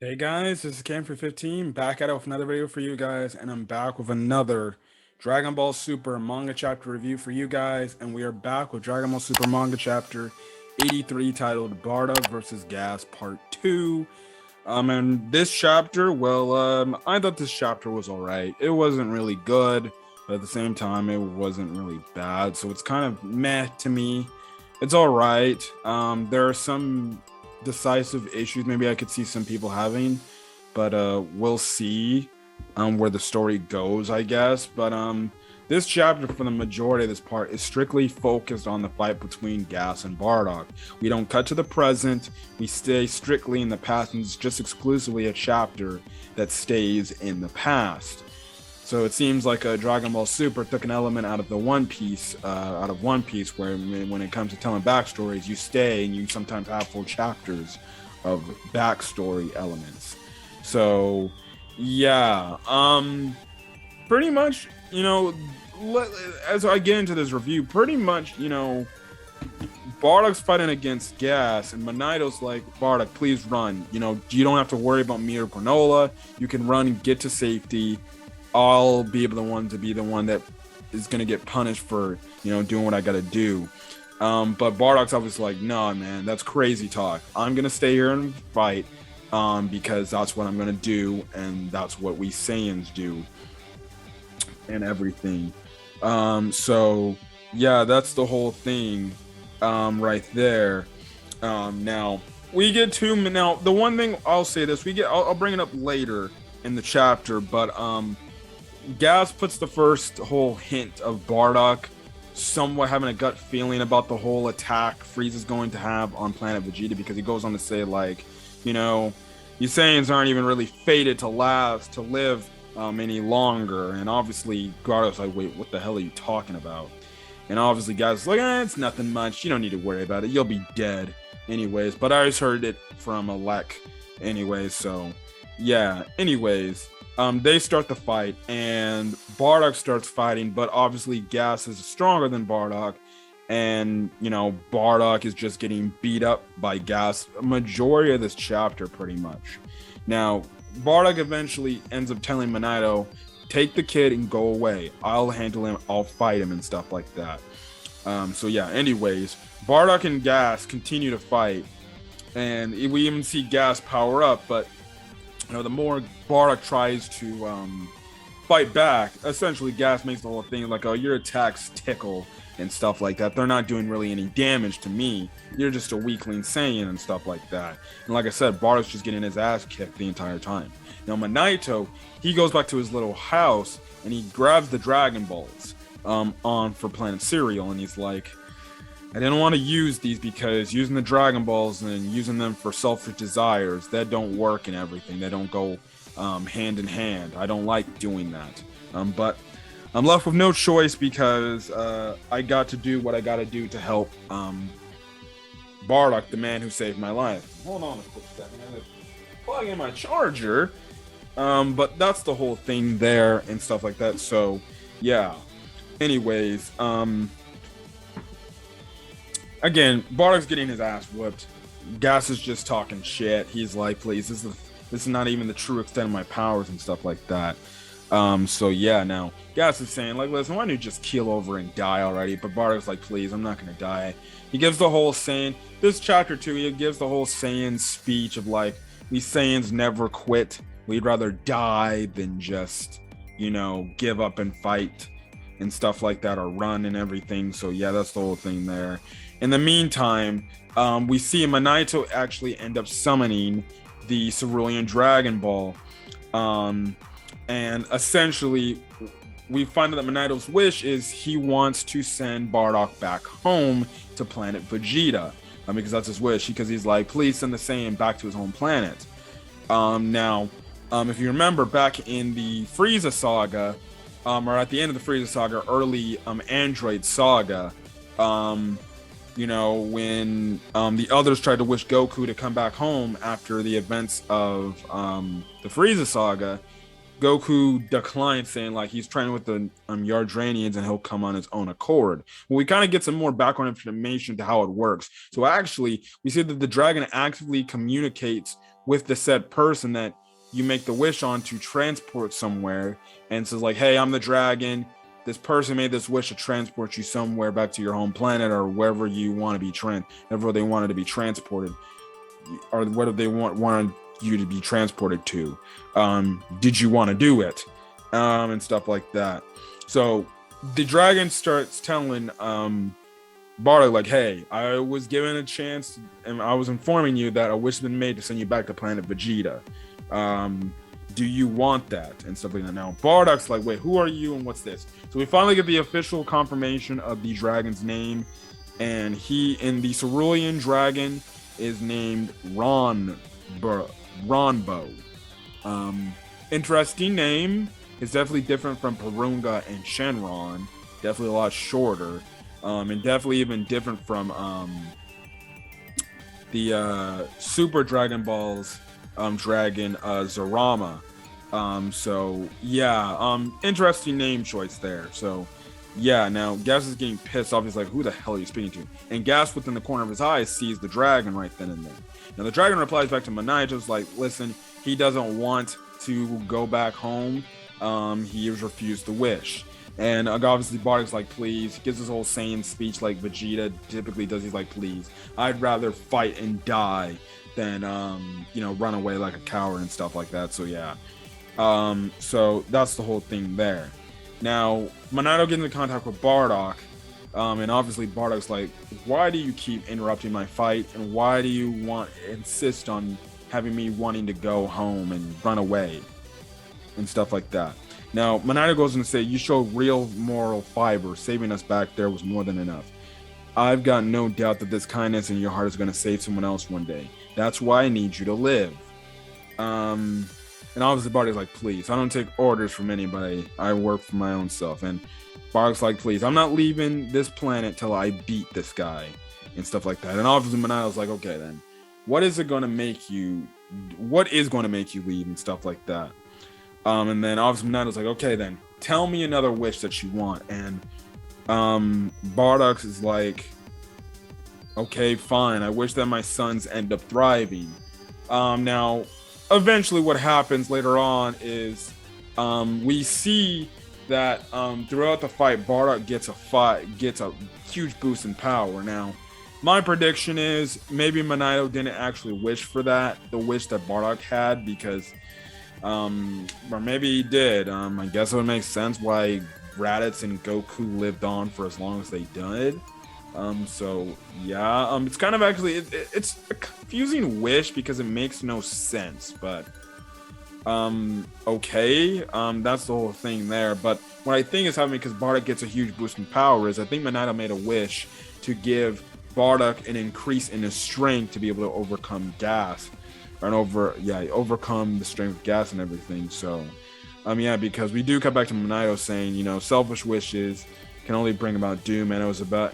Hey guys, this is Cam for 15 back at it with another video for you guys, and I'm back with another Dragon Ball Super manga chapter review for you guys, and we are back with Dragon Ball Super manga chapter 83 titled Bardock versus Gas Part 2. And this chapter, I thought this chapter was alright. It wasn't really good, but at the same time, it wasn't really bad, so it's kind of meh to me. It's alright. There are some decisive issues maybe I could see some people having, but we'll see where the story goes, I guess. But this chapter, for the majority of this part, is strictly focused on the fight between Gas and Bardock. We don't cut to the present, we stay strictly in the past, and it's just exclusively a chapter that stays in the past. So it seems like Dragon Ball Super took an element out of One Piece, where when it comes to telling backstories, you stay and you sometimes have full chapters of backstory elements. So, yeah, pretty much, as I get into this review, pretty much, Bardock's fighting against Gas, and Monito's like, Bardock, please run. You don't have to worry about me or Granola. You can run and get to safety. I'll be able to be the one that is going to get punished for, doing what I got to do. But Bardock's obviously like, nah, man, that's crazy talk. I'm going to stay here and fight because that's what I'm going to do, and that's what we Saiyans do and everything. So, yeah, that's the whole thing right there. Now, we get to... Now, the one thing I'll say this, I'll bring it up later in the chapter, but... Gas puts the first whole hint of Bardock somewhat having a gut feeling about the whole attack Frieza's going to have on Planet Vegeta, because he goes on to say, like, you Saiyans aren't even really fated to live any longer. And obviously Bardock's like, wait, what the hell are you talking about? And obviously Gas is like, it's nothing much, you don't need to worry about it, you'll be dead anyways. But I just heard it from Elec anyways, so yeah. Anyways, they start the fight, and Bardock starts fighting, but obviously Gas is stronger than Bardock, and, Bardock is just getting beat up by Gas a majority of this chapter, pretty much. Now, Bardock eventually ends up telling Monito, take the kid and go away. I'll handle him, I'll fight him, and stuff like that. So yeah, anyways, Bardock and Gas continue to fight, and we even see Gas power up, but the more Bardock tries to fight back, essentially Gas makes the whole thing like, oh, your attacks tickle and stuff like that. They're not doing really any damage to me. You're just a weakling Saiyan and stuff like that. And like I said, Bardock's just getting his ass kicked the entire time. Now, Monito, he goes back to his little house and he grabs the Dragon Balls on for Planet Cereal, and he's like, I didn't want to use these because using the Dragon Balls and using them for selfish desires, that don't work and everything. They don't go hand in hand. I don't like doing that. But I'm left with no choice because I got to do what I got to do to help Bardock, the man who saved my life. Hold on a quick second. I'm going to plug in my charger. But that's the whole thing there and stuff like that. So, yeah. Anyways, again, Bardock's getting his ass whooped. Gas is just talking shit. He's like, please, this is not even the true extent of my powers and stuff like that. So yeah, now Gas is saying, like, listen, why don't you just keel over and die already? But Bardock's like, please, I'm not gonna die. He gives the whole Saiyan, this chapter 2, he gives the whole Saiyan speech of like, we Saiyans never quit. We'd rather die than just, give up and fight and stuff like that, or run and everything. So yeah, that's the whole thing there. In the meantime, we see Monito actually end up summoning the Cerulean Dragon Ball. And essentially, we find out that Monito's wish is he wants to send Bardock back home to Planet Vegeta. Because that's his wish. Because he's like, please send the Saiyan back to his home planet. Now, if you remember, back in the Frieza saga, or at the end of the Frieza saga, early Android saga, when the others tried to wish Goku to come back home after the events of the Frieza saga, Goku declined, saying like he's training with the Yardranians and he'll come on his own accord. Well, we kind of get some more background information to how it works. So actually, we see that the dragon actively communicates with the said person that you make the wish on to transport somewhere, and says like, hey, I'm the dragon. This person made this wish to transport you somewhere back to your home planet or wherever you want to be wherever they wanted to be transported, or whatever they wanted you to be transported to. Did you want to do it? And stuff like that. So the dragon starts telling Bardock like, hey, I was given a chance and I was informing you that a wish has been made to send you back to Planet Vegeta. Do you want that? And stuff like that. Now Bardock's like, wait, who are you and what's this? So we finally get the official confirmation of the dragon's name, and the cerulean dragon is named Ronbo. Interesting name. It's definitely different from Porunga and Shenron. Definitely a lot shorter. And definitely even different from the Super Dragon Ball's dragon Zarama. So yeah, interesting name choice there. So yeah, now Gas is getting pissed off. He's like, who the hell are you speaking to? And Gas, within the corner of his eye, sees the dragon right then and there. Now the dragon replies back to Manito's like, listen, he doesn't want to go back home. He has refused the wish. And obviously Bardock's like, please. He gives his whole Saiyan speech like Vegeta typically does. He's like, please, I'd rather fight and die than run away like a coward and stuff like that. So yeah, so that's the whole thing there. Now Manito gets into contact with Bardock, and obviously Bardock's like, why do you keep interrupting my fight, and why do you insist on having me wanting to go home and run away and stuff like that? Now Manito goes on to say, you showed real moral fiber. Saving us back there was more than enough. I've got no doubt that this kindness in your heart is going to save someone else one day. That's why I need you to live. And obviously Bardock's like, please, I don't take orders from anybody. I work for my own self. And Bardock's like, please, I'm not leaving this planet till I beat this guy and stuff like that. And obviously Manito's like, okay, then what is going to make you leave and stuff like that? And then obviously Manito's like, okay, then tell me another wish that you want. And Bardock is like, okay, fine. I wish that my sons end up thriving. Now, eventually what happens later on is we see that throughout the fight, Bardock gets a huge boost in power. Now, my prediction is maybe Manito didn't actually wish for that, the wish that Bardock had, because or maybe he did. I guess it would make sense why Raditz and Goku lived on for as long as they did. So yeah, it's kind of actually it's a confusing wish because it makes no sense, but okay, that's the whole thing there. But what I think is happening, because Bardock gets a huge boost in power, is I think Manito made a wish to give Bardock an increase in his strength to be able to overcome Gas, and overcome the strength of Gas and everything. So yeah, because we do come back to Manito saying, selfish wishes can only bring about doom, and I was about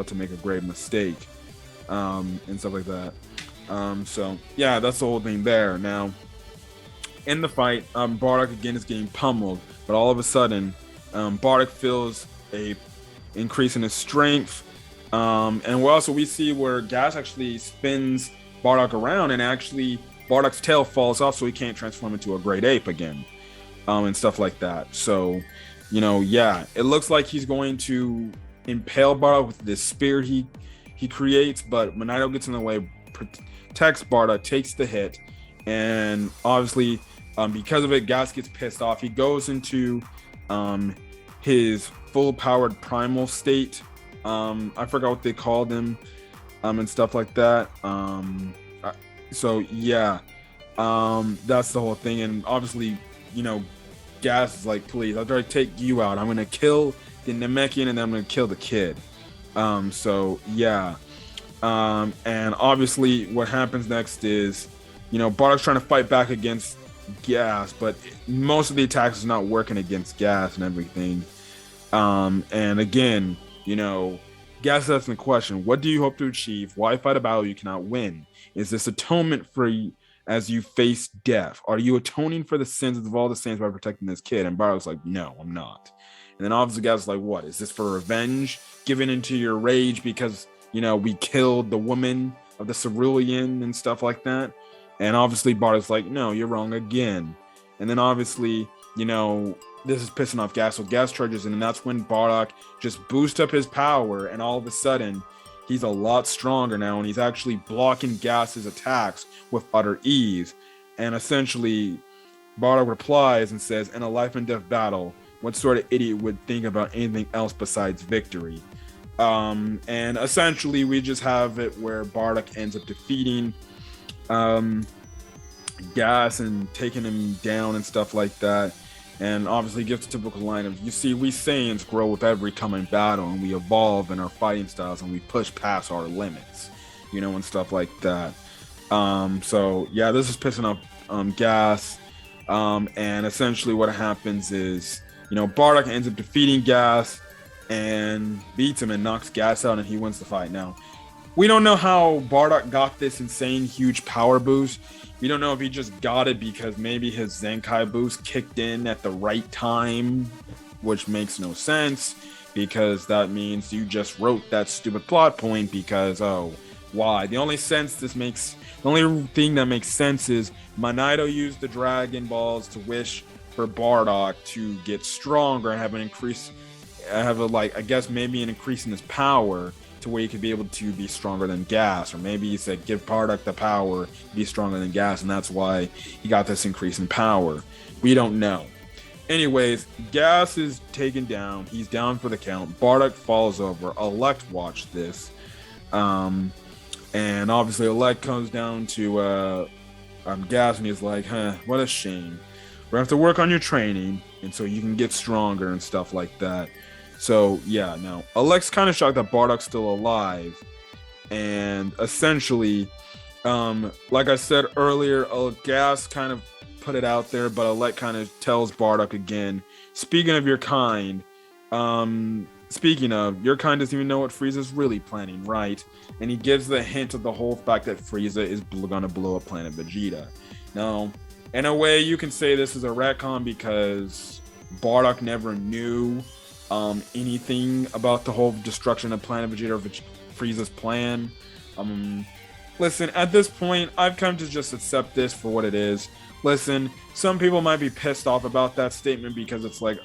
to make a grave mistake, and stuff like that. So yeah, that's the whole thing there. Now, in the fight, Bardock again is getting pummeled, but all of a sudden, Bardock feels a increase in his strength, and we see where Gas actually spins Bardock around, and actually Bardock's tail falls off, so he can't transform into a great ape again, and stuff like that. So, yeah, it looks like he's going to impale Bardock with this spear he creates, but Manito gets in the way, protects Bardock, takes the hit, and obviously, because of it, Gas gets pissed off. He goes into his full-powered primal state. I forgot what they called him, and stuff like that. So yeah, that's the whole thing. And obviously, Gas is like, please, I'll try to take you out. I'm gonna kill the Namekian, and then I'm gonna kill the kid. So yeah, and obviously, what happens next is, Bardock's trying to fight back against Gas, but most of the attacks is not working against Gas and everything. And again, Gas asking the question, what do you hope to achieve? Why fight a battle you cannot win? Is this atonement for you as you face death? Are you atoning for the sins of all the saints by protecting this kid? And Bardock's like, no, I'm not. And then obviously Gas is like, what? Is this for revenge? Giving into your rage because, we killed the woman of the Cerulean and stuff like that? And obviously Bardock's like, no, you're wrong again. And then obviously, this is pissing off Gas, so Gas charges in, and that's when Bardock just boosts up his power, and all of a sudden, he's a lot stronger now, and he's actually blocking Gas's attacks with utter ease. And essentially, Bardock replies and says, in a life and death battle, what sort of idiot would think about anything else besides victory? And essentially, we just have it where Bardock ends up defeating Gas and taking him down and stuff like that. And obviously gives the typical line of, you see, we Saiyans grow with every coming battle, and we evolve in our fighting styles, and we push past our limits, and stuff like that. So yeah, this is pissing off Gas. And essentially what happens is, Bardock ends up defeating Gas and beats him and knocks Gas out, and he wins the fight. Now, we don't know how Bardock got this insane huge power boost. We don't know if he just got it because maybe his Zenkai boost kicked in at the right time, which makes no sense, because that means you just wrote that stupid plot point because, why? The only thing that makes sense is Manito used the Dragon Balls to wish for Bardock to get stronger and have an increase, maybe an increase in his power, to where he could be able to be stronger than Gas, or maybe he said give Bardock the power to be stronger than Gas, and that's why he got this increase in power. We don't know. Anyways, Gas is taken down. He's down for the count. Bardock falls over. Elec watched this, and obviously Elec comes down to Gas, and he's like, what a shame. We're gonna have to work on your training, and so you can get stronger and stuff like that. So yeah, now Elec's kind of shocked that Bardock's still alive, and essentially, like I said earlier, Gas kind of put it out there, but Elec kind of tells Bardock again, speaking of your kind doesn't even know what Frieza's really planning, right? And he gives the hint of the whole fact that Frieza is gonna blow up Planet Vegeta. Now, in a way, you can say this is a retcon because Bardock never knew anything about the whole destruction of Planet Vegeta or Frieza's plan. Listen, at this point, I've come to just accept this for what it is. Listen, some people might be pissed off about that statement because it's like,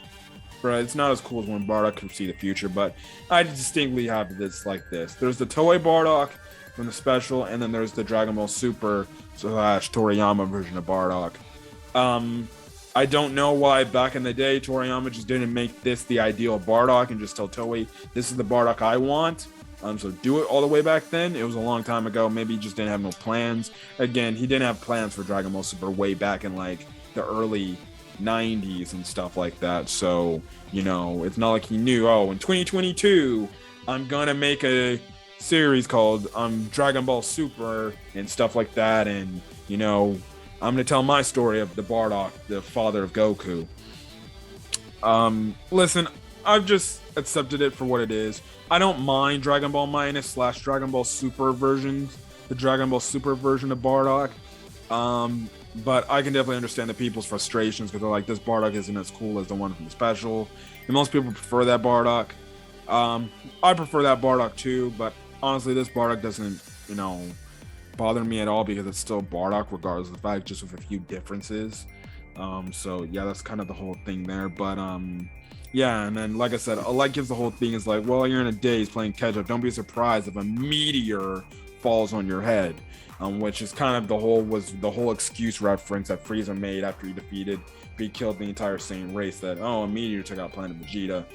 bro, it's not as cool as when Bardock could see the future, but I distinctly have this like this. There's the Toei Bardock from the special, and then there's the Dragon Ball Super / Toriyama version of Bardock. I don't know why back in the day Toriyama just didn't make this the ideal Bardock and just tell Toei, this is the Bardock I want. So do it all the way back then. It was a long time ago. Maybe he just didn't have no plans. Again, he didn't have plans for Dragon Ball Super way back in like the early 90s and stuff like that. So, it's not like he knew, in 2022, I'm gonna make a series called Dragon Ball Super and stuff like that. And, I'm going to tell my story of the Bardock, the father of Goku. Listen, I've just accepted it for what it is. I don't mind Dragon Ball Minus / Dragon Ball Super versions, the Dragon Ball Super version of Bardock. But I can definitely understand the people's frustrations because they're like, this Bardock isn't as cool as the one from the special. And most people prefer that Bardock. I prefer that Bardock too, but honestly, this Bardock doesn't, bother me at all because it's still Bardock regardless of the fact, just with a few differences. So yeah, that's kind of the whole thing there. But yeah, and then like I said, Elec gives the whole thing is like, well, you're in a daze playing catch up. Don't be surprised if a meteor falls on your head, which is kind of the whole excuse reference that Frieza made after he killed the entire Saiyan race, that a meteor took out Planet Vegeta.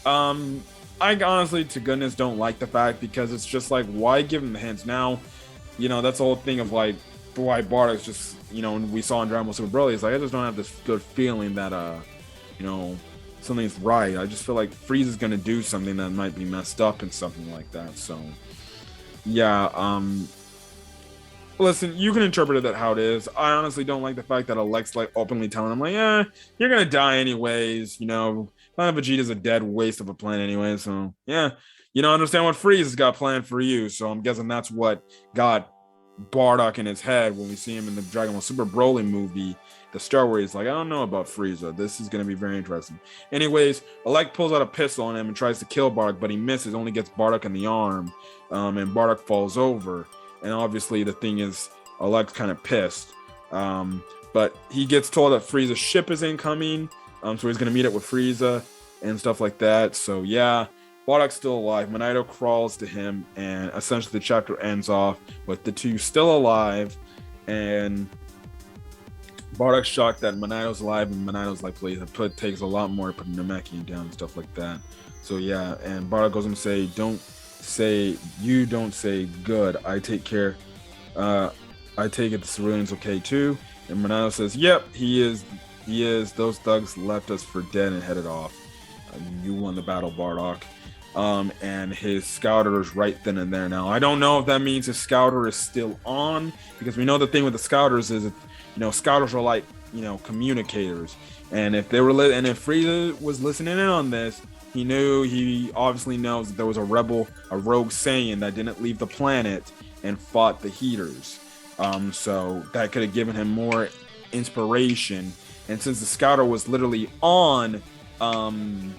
I honestly, to goodness, don't like the fact because it's just like, why give him the hints now? That's the whole thing of like why Bardock's just, we saw in Dragon Ball Super Broly, it's like I just don't have this good feeling that something's right. I just feel like Frieza's gonna do something that might be messed up and something like that. So yeah, listen, you can interpret it how it is. I honestly don't like the fact that Elec's like openly telling him like, you're gonna die anyways, Planet Vegeta's a dead waste of a planet anyway, so yeah. You don't understand what Frieza's got planned for you, so I'm guessing that's what got Bardock in his head when we see him in the Dragon Ball Super Broly movie, the Star Wars. He's like, I don't know about Frieza. This is going to be very interesting. Anyways, Elec pulls out a pistol on him and tries to kill Bardock, but he misses, only gets Bardock in the arm, and Bardock falls over. And obviously the thing is, Elec's kind of pissed. But he gets told that Frieza's ship is incoming. So he's going to meet up with Frieza and stuff like that. So yeah, Bardock's still alive. Monito crawls to him, and essentially the chapter ends off with the two still alive. And Bardock's shocked that Monito's alive, and Monito's like, please, it takes a lot more to put Namekian down and stuff like that. So yeah, and Bardock goes and say, you don't say good. I take care. I take it the civilian's okay too. And Monito says, yep, he is. Those thugs left us for dead and headed off. You won the battle, Bardock. And his scouter is right then and there. Now, I don't know if that means his scouter is still on, because we know the thing with the scouters is, scouters are like, communicators. And if if Frieza was listening in on this, he obviously knows that there was a rogue Saiyan that didn't leave the planet and fought the Heaters. So that could have given him more inspiration. And since the scouter was literally on, Bardock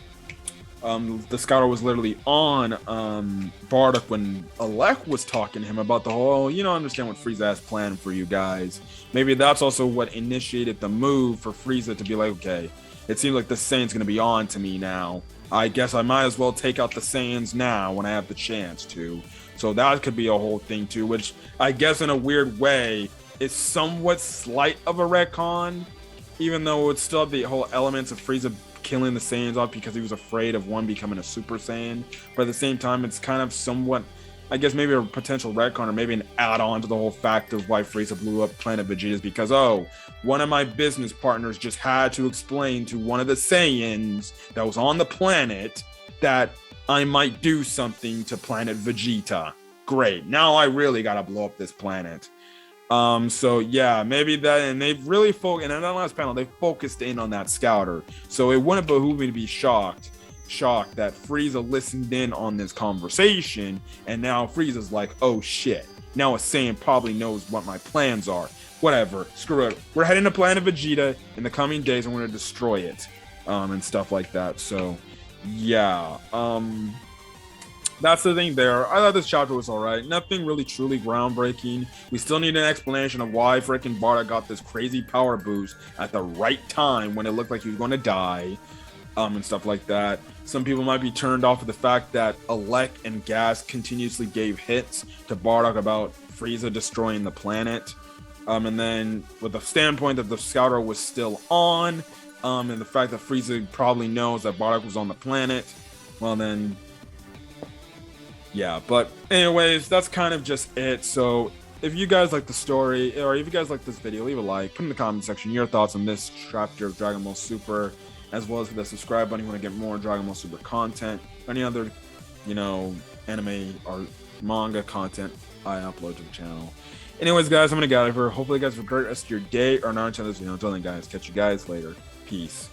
when Elec was talking to him about the whole, understand what Frieza has planned for you guys. Maybe that's also what initiated the move for Frieza to be like, okay, it seems like the Saiyan's going to be on to me now. I guess I might as well take out the Saiyans now when I have the chance to. So that could be a whole thing too, which I guess in a weird way is somewhat slight of a retcon, even though it would still have the whole elements of Frieza killing the Saiyans off because he was afraid of one becoming a Super Saiyan. But at the same time, it's kind of somewhat, I guess, maybe a potential retcon or maybe an add-on to the whole fact of why Frieza blew up Planet Vegeta is because, one of my business partners just had to explain to one of the Saiyans that was on the planet that I might do something to Planet Vegeta. Great. Now I really gotta blow up this planet. So yeah, maybe that, and they've really focused, and in that last panel, they focused in on that scouter. So it wouldn't behoove me to be shocked that Frieza listened in on this conversation, and now Frieza's like, oh shit, now a Saiyan probably knows what my plans are. Whatever, screw it. We're heading to Planet Vegeta in the coming days, and we're gonna destroy it, and stuff like that. So yeah, that's the thing there. I thought this chapter was alright. Nothing really truly groundbreaking. We still need an explanation of why freaking Bardock got this crazy power boost at the right time when it looked like he was going to die, and stuff like that. Some people might be turned off of the fact that Elec and Gas continuously gave hits to Bardock about Frieza destroying the planet. And then with the standpoint that the scouter was still on, and the fact that Frieza probably knows that Bardock was on the planet, well then, yeah. But anyways, that's kind of just it. So if you guys like the story, or if you guys like this video, leave a like, put in the comment section your thoughts on this chapter of Dragon Ball Super, as well as hit the subscribe button if you want to get more Dragon Ball Super content, any other, anime or manga content I upload to the channel. Anyways, guys, I'm gonna get out of here. Hopefully you guys have a great rest of your day or night on this video. Until then, guys, catch you guys later. Peace.